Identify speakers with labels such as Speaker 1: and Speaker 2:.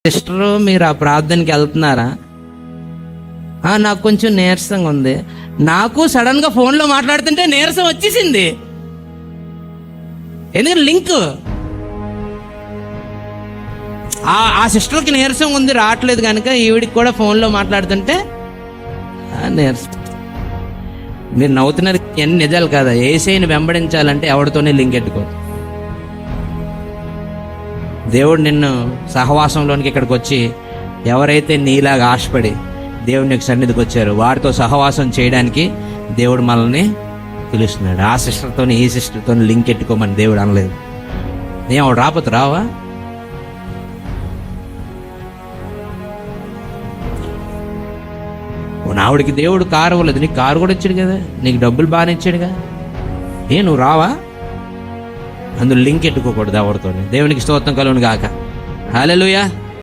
Speaker 1: Sister మీరు ఆ ప్రార్థనకి వెళ్తున్నారా? నాకు కొంచెం నీరసంగా ఉంది. నాకు సడన్గా ఫోన్లో మాట్లాడుతుంటే నీరసం వచ్చేసింది. ఎందుకంటే లింక్ ఆ సిస్టర్కి నీరసం ఉంది, రావట్లేదు కనుక ఈవిడికి కూడా ఫోన్లో మాట్లాడుతుంటే నీరసం. మీరు నవ్వుతున్నారు, ఎన్ని నిజాలు కాదా? యేసయ్యని వెంబడించాలంటే ఎవరితోనే లింక్ ఎట్టుకోదు. దేవుడు నిన్ను సహవాసంలోనికి ఇక్కడికి వచ్చి, ఎవరైతే నీలాగా ఆశపడి దేవుని యొక్క సన్నిధికి వచ్చారో వారితో సహవాసం చేయడానికి దేవుడు మనల్ని పిలుస్తున్నాడు. ఆ సిస్టర్తో ఈ సిస్టర్తో లింక్ ఎట్టుకోమని దేవుడు అనలేదు. ఏం ఆవిడ రాకపోతే రావా? ఆవిడకి దేవుడు కారు ఇవ్వలేదు, నీకు కారు కూడా ఇచ్చాడు కదా, నీకు డబ్బులు బాగానే ఇచ్చాడుగా, నువ్వు రావా? అందులో లింక్ ఎట్టుకోకూడదు ఎవరితో. దేవునికి స్తోత్రం కలుగును గాక. హల్లెలూయా.